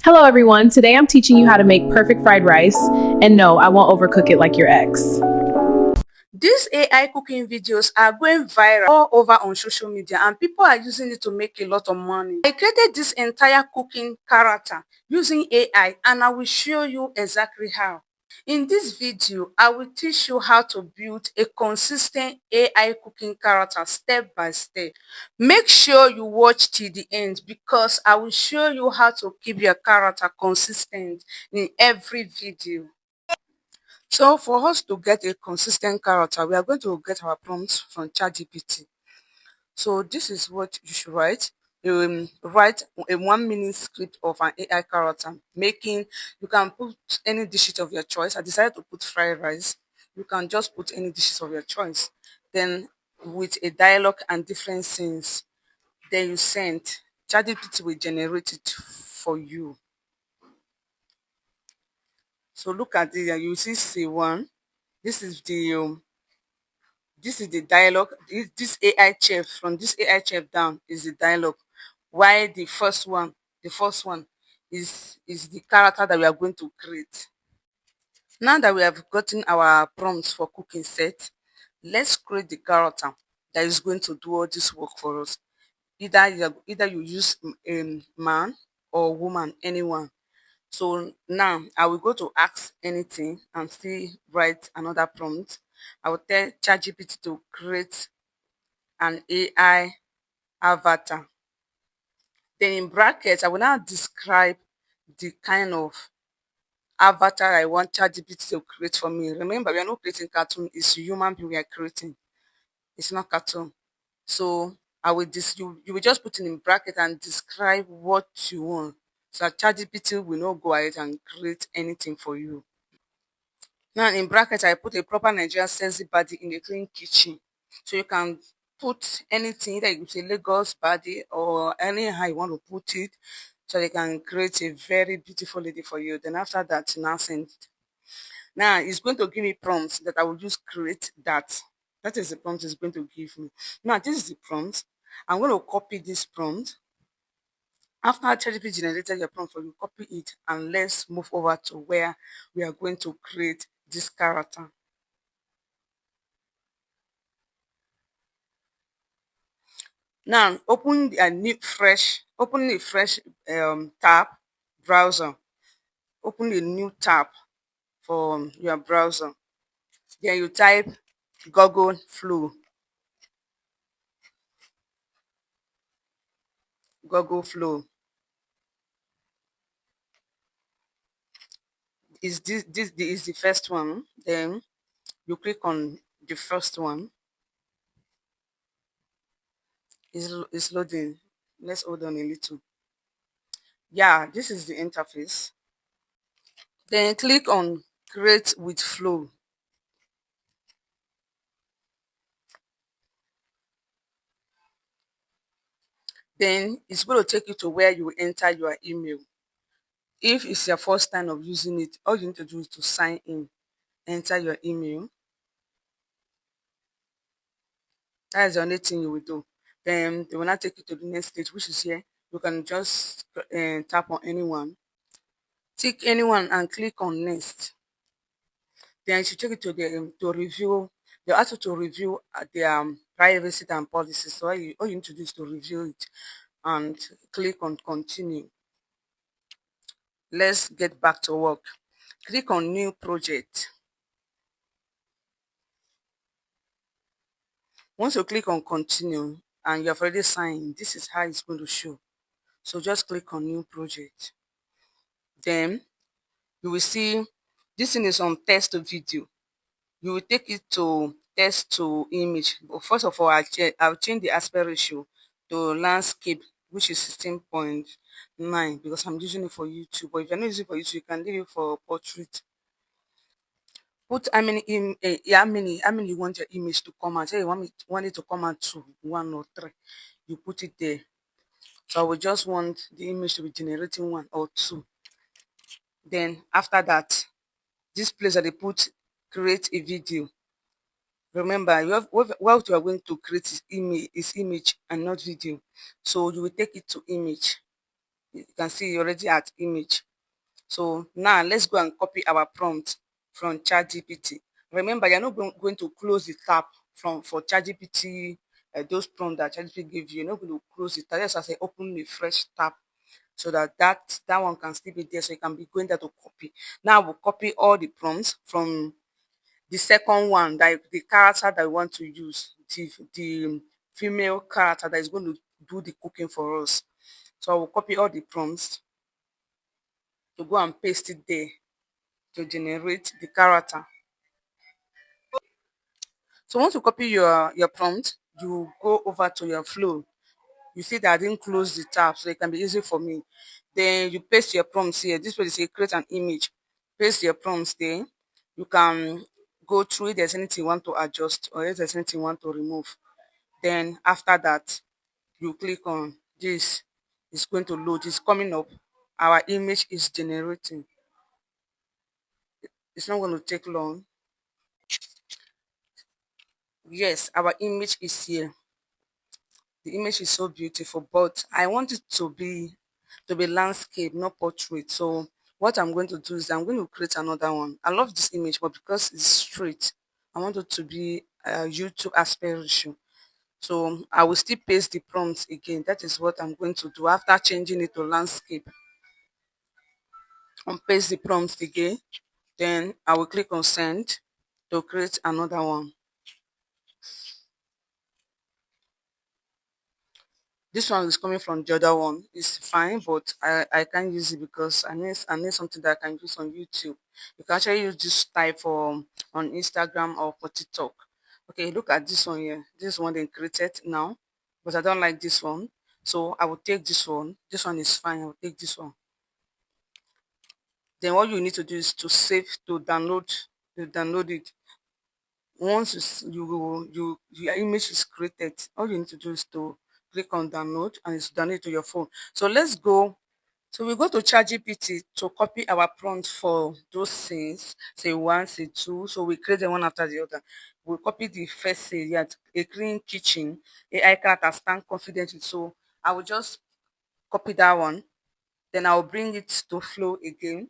Hello everyone, today I'm teaching you how to make perfect fried rice, and no, I won't overcook it like your ex. These AI cooking videos are going viral all over on social media and people are using it to make a lot of money. I created this entire cooking character using AI and I will show you exactly how. In this video, I will teach you how to build a consistent AI cooking character step by step. Make sure you watch till the end because I will show you how to keep your character consistent in every video. So for us to get a consistent character, we are going to get our prompts from ChatGPT. So this is what you should write. Write a 1 minute script of an AI character. You can put any dishes of your choice. I decided to put fried rice. You can just put any dishes of your choice. Then with a dialogue and different scenes, then you send. ChatGPT will generate it for you. So look at it and you see C1. This is the dialogue. This AI chef, from this AI chef down is the dialogue. Why the first one is the character that we are going to create. Now that we have gotten our prompts for cooking set, let's create the character that is going to do all this work for us. Either you use man or woman, anyone. So now I will go to ask anything and still write another prompt. I will tell ChatGPT to create an AI avatar. Then in brackets, I will now describe the kind of avatar I want ChatGPT to create for me. Remember, we are not creating cartoon, it's human being we are creating. It's not cartoon. So you will just put it in bracket and describe what you want. So ChatGPT will not go ahead and create anything for you. Now in bracket, I put a proper Nigerian sexy body in a clean kitchen. So you can put anything that you say Lagos body or anyhow you want to put it. So they can create a very beautiful lady for you. Then after that, now send it. Now it's going to give me prompts that I will just create that. That is the prompt it's going to give me. Now this is the prompt. I'm going to copy this prompt. After ChatGPT generated your prompt for you, copy it and let's move over to where we are going to create this character. Now open a fresh tab browser. Open a new tab for your browser. Then you type Google Flow. Google Flow. Is the first one. Then you click on the first one. It's loading. Let's hold on a little. Yeah, this is the interface. Then click on Create with Flow. Then it's going to take you to where you enter your email. If it's your first time of using it, all you need to do is to sign in. Enter your email. That is the only thing you will do. Then they will now take you to the next stage, which is here. You can just tap on anyone, tick anyone, and click on next. Then you should take it to the to review. They ask you to review their privacy and policies. So all you need to do is to review it and click on continue. Let's get back to work. Click on new project. Once you click on continue and you have already signed, this is how it's going to show. So just click on new project. Then you will see this thing is on text to video. You will take it to text to image. But first of all, I'll change the aspect ratio to landscape, which is 16.9 because I'm using it for YouTube. But if you're not using it for YouTube, you can leave it for portrait. Put how many you want your image to come out. Say you want it to come out to 1 or 3. You put it there. So I will just want the image to be generating 1 or 2. Then after that, this place that they put create a video. Remember, what you are going to create is image and not video. So you will take it to image. You can see already at image. So now let's go and copy our prompt from ChatGPT. Remember, you're not going to close the tab from for ChatGPT, those prompts that ChatGPT gives you. You're not going to close it. Just as I open a fresh tab so that one can still be there. So you can be going there to copy. Now we'll copy all the prompts from the second one, that the character that we want to use, the female character that is going to do the cooking for us. So I will copy all the prompts to go and paste it there to generate the character. So once you copy your prompt, you go over to your flow. You see that I didn't close the tab, so it can be easy for me. Then you paste your prompts here. This way they say create an image. Paste your prompts there. You can go through if there's anything you want to adjust or if there's anything you want to remove. Then after that, you click on this. It's going to load. It's coming up. Our image is generating. It's not going to take long. Yes, our image is here. The image is so beautiful, but I want it to be landscape, not portrait. So what I'm going to do is I'm going to create another one. I love this image, but because it's straight, I want it to be YouTube aspect ratio. So I will still paste the prompts again. That is what I'm going to do after changing it to landscape. And paste the prompts again. Then I will click on send to create another one. This one is coming from the other one. It's fine, but I can't use it because I need something that I can use on YouTube. You can actually use this type for on Instagram or for TikTok. Okay, look at this one here. This one they created now, but I don't like this one. So I will take this one. This one is fine. I will take this one. Then what you need to do is to save, to download it. Once your image is created, all you need to do is to click on download and it's downloaded to your phone. So let's go. So we go to ChatGPT to copy our prompt for those scenes, say one, say two. So we create them one after the other. We copy the first say, yeah, a clean kitchen, AI character stand confidently. So I will just copy that one. Then I'll bring it to flow again.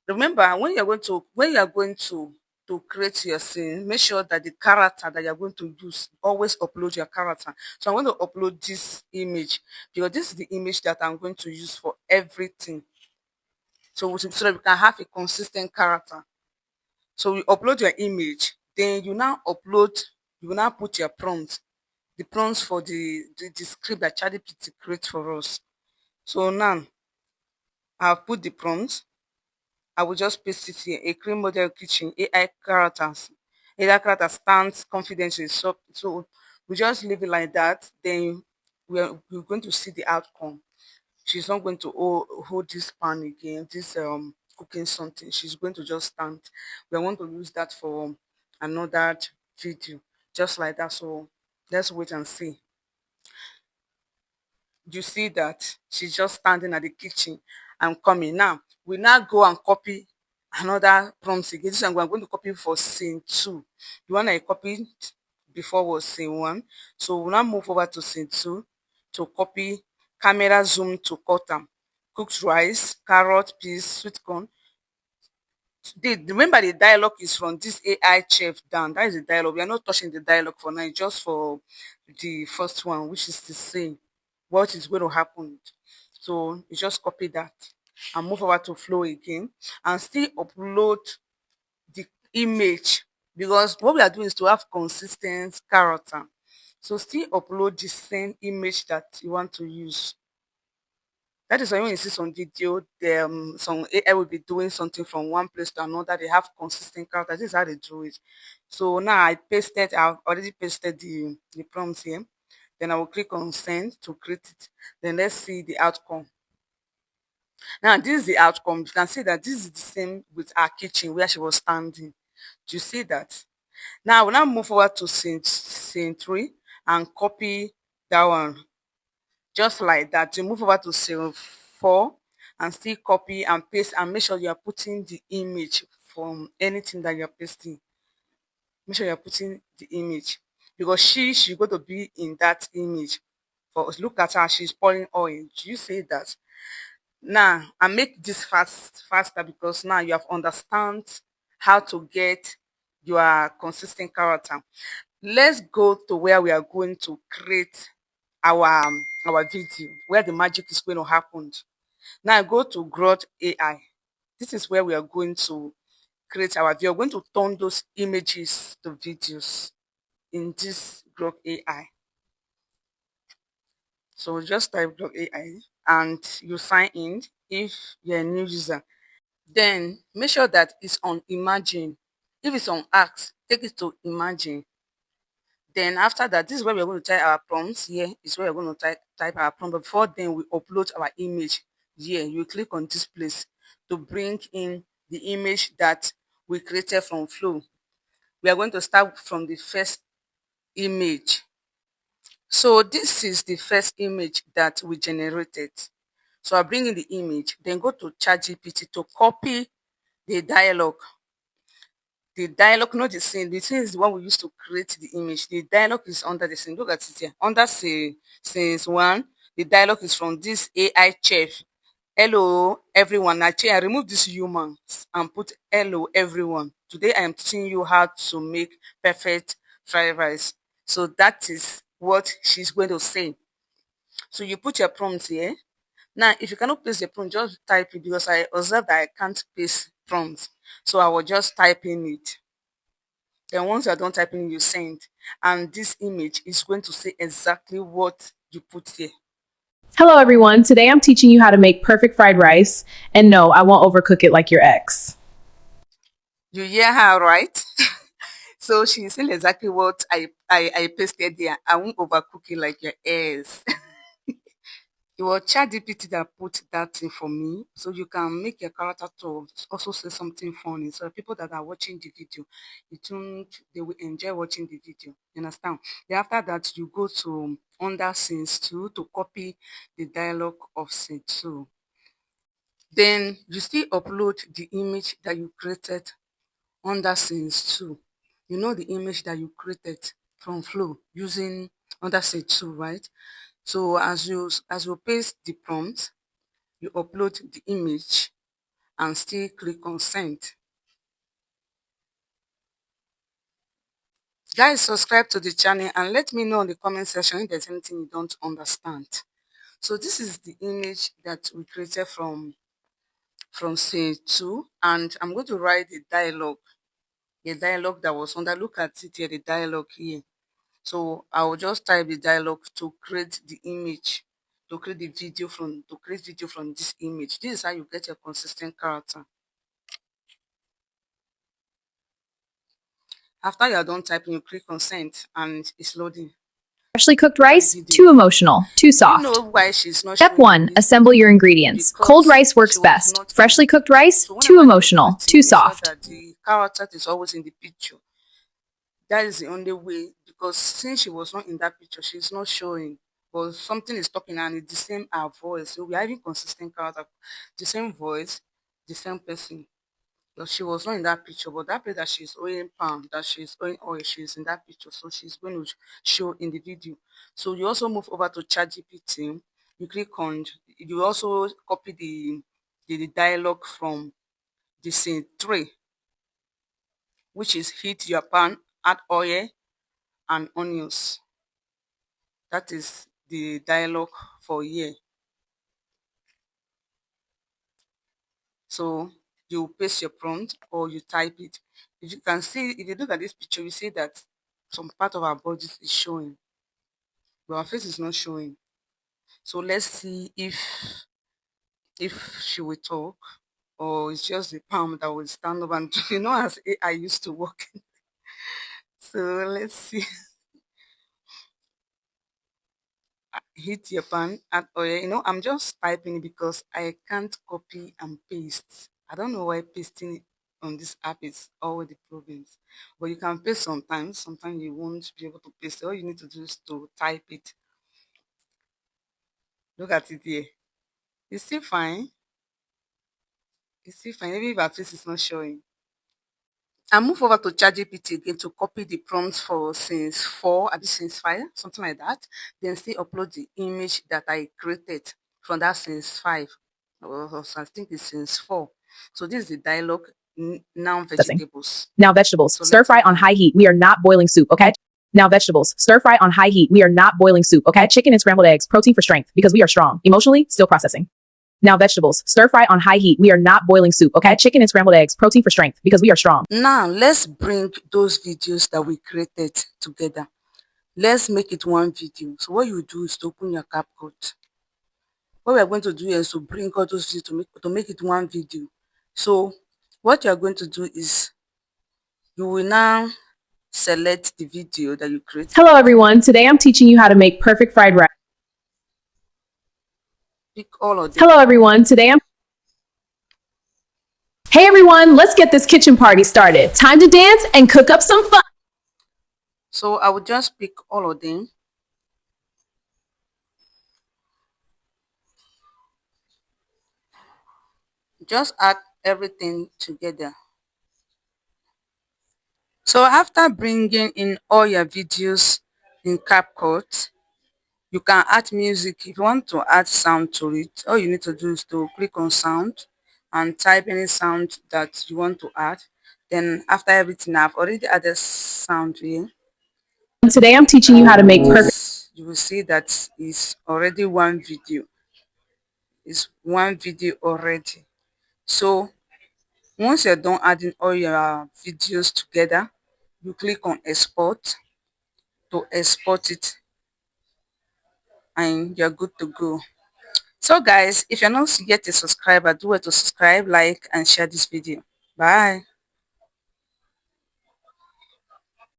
Remember, when you're going to create your scene, make sure that the character that you're going to use, always upload your character. So I'm going to upload this image because this is the image that I'm going to use for everything. So that we can have a consistent character. So you upload your image, then you now put your prompt, the prompts for the script that ChatGPT create for us. So now I've put the prompts. I will just paste it here. A cream model kitchen, AI characters. AI character stands confidently. So we just leave it like that. Then we're going to see the outcome. She's not going to hold this pan again, this cooking something. She's going to just stand. We want to use that for another video, just like that. So let's wait and see. You see that she's just standing at the kitchen and coming. Now we now go and copy another prompt again. This one we're going to copy for scene two. The one I copied before was scene one. So we'll now move over to scene two to copy camera zoom to quarter. Cooked rice, carrot, peas, sweet corn. Remember the dialogue is from this AI chef down. That is the dialogue. We are not touching the dialogue for now, just for the first one, which is the same. What is going to happen. So you just copy that and move over to flow again and still upload the image because what we are doing is to have consistent character. So still upload the same image that you want to use. That is why when you see some video, some AI will be doing something from one place to another. They have consistent character. This is how they do it. So now I've already pasted the prompt here. Then I will click on send to create it. Then let's see the outcome. Now this is the outcome. You can see that this is the same with our kitchen where she was standing. Do you see that? Now I will now move forward to scene 3 and copy that one. Just like that, you move over to cell 4 and still copy and paste and make sure you are putting the image from anything that you're pasting. Make sure you're putting the image because she's going to be in that image. For look at her, she's pouring oil. Do you see that? Now, I make this faster because now you have understand how to get your consistent character. Let's go to where we are going to create our video, where the magic is going to happen. Now go to Growth AI. This is where we are going to create our video. We're going to turn those images to videos in this Growth AI. So just type Growth AI and you sign in if you're a new user. Then make sure that it's on Imagine. If it's on Ask, take it to Imagine. Then after that, this is where we're going to type our prompts. Here is where we're going to type our prompt. But before then, we upload our image. Here, you click on this place to bring in the image that we created from Flow. We are going to start from the first image. So this is the first image that we generated. So I bring in the image, then go to ChatGPT to copy the dialogue. The dialogue, not the scene. The scene is the one we used to create the image. The dialogue is under the scene. Look at it here. Under scenes one, the dialogue is from this AI chef. Hello, everyone. I remove these humans and put hello, everyone. Today, I am teaching you how to make perfect fried rice. So that is what she's going to say. So you put your prompts here. Now, if you cannot paste the prompt, just type it because I observed that I can't paste prompts. So I will just type in it. Then once you're done typing, you send. And this image is going to say exactly what you put here. Hello, everyone. Today I'm teaching you how to make perfect fried rice. And no, I won't overcook it like your ex. You hear her, right? So she's saying exactly what I pasted there. I won't overcook it like your ex. It was ChatGPT that put that thing for me, so you can make your character to also say something funny. So the people that are watching the video, they will enjoy watching the video. You understand? Then after that, you go to under scenes 2 to copy the dialogue of scene 2. Then you still upload the image that you created under scenes 2. You know the image that you created from Flow using under scene 2, right? So as you paste the prompt, you upload the image and still click on send. Guys, subscribe to the channel and let me know in the comment section if there's anything you don't understand. So this is the image that we created from scene 2, and I'm going to write the dialogue that was under. Look at it here, the dialogue here. So I will just type the dialogue to create the image, to create video from this image. This is how you get a consistent character. After you are done typing, you click on send and it's loading. Freshly cooked rice, too emotional, too Do you soft. know why she's not Step showing 1. this? Assemble your ingredients. Cold Because rice works she was best. not Freshly in. cooked rice, So too whenever you're emotional, creating, too make sure soft. that the character is always in the picture. That is the only way, because since she was not in that picture, she's not showing. But something is talking and it's the same her voice. So we are having consistent character, the same voice, the same person. But she was not in that picture, but that place that she's owing palm, that she's owing oil, she's in that picture. So she's going to show in the video. So you also move over to ChatGPT. You click on, you also copy the dialogue from the scene 3, which is heat your pan, add oil and onions. That is the dialogue for here. So you paste your prompt or you type it. If you can see, if you look at this picture, you see that some part of our body is showing, but our face is not showing. So let's see if she will talk, or it's just the palm that will stand up and as I used to work. So let's see. Hit your pan, add oil. I'm just typing because I can't copy and paste. I don't know why pasting it on this app is all the problems. But you can paste sometimes. Sometimes you won't be able to paste. All you need to do is to type it. Look at it here. It's still fine. It's still fine. Maybe if our face is not showing. I move over to ChatGPT again to copy the prompts for since 4, at the since 5, something like that. Then still upload the image that I created from that since 5, or I think it's since 4. So this is the dialogue. Now vegetables. Now vegetables. So Stir let's fry read on them. high heat. We are not boiling soup, okay? Now vegetables. Stir fry on high heat. We are not boiling soup, okay? Chicken and scrambled eggs. Protein for strength because we are strong. Emotionally, still processing. Now vegetables. Stir fry on high heat. We are not boiling soup, okay? Chicken and scrambled eggs. Protein for strength because we are strong. Now let's bring those videos that we created together. Let's make it one video. So what you do is to open your CapCut. What we are going to do is to bring all those videos to make it one video. So what you are going to do is you will now select the video that you created. Hello everyone. Today I'm teaching you how to make perfect fried rice. Pick all of them. Hello everyone. Hey everyone, let's get this kitchen party started. Time to dance and cook up some fun. So I will just pick all of them. Just add everything together. So after bringing in all your videos in CapCut, you can add music. If you want to add sound to it, all you need to do is to click on sound and type any sound that you want to add. Then after everything, I've already added sound here. Today I'm teaching you how to make perfect. You will see that it's already one video. It's one video already. So once you're done adding all your videos together, you click on export to export it and you're good to go. So guys, if you're not yet a subscriber, do it to subscribe, like and share this video. Bye.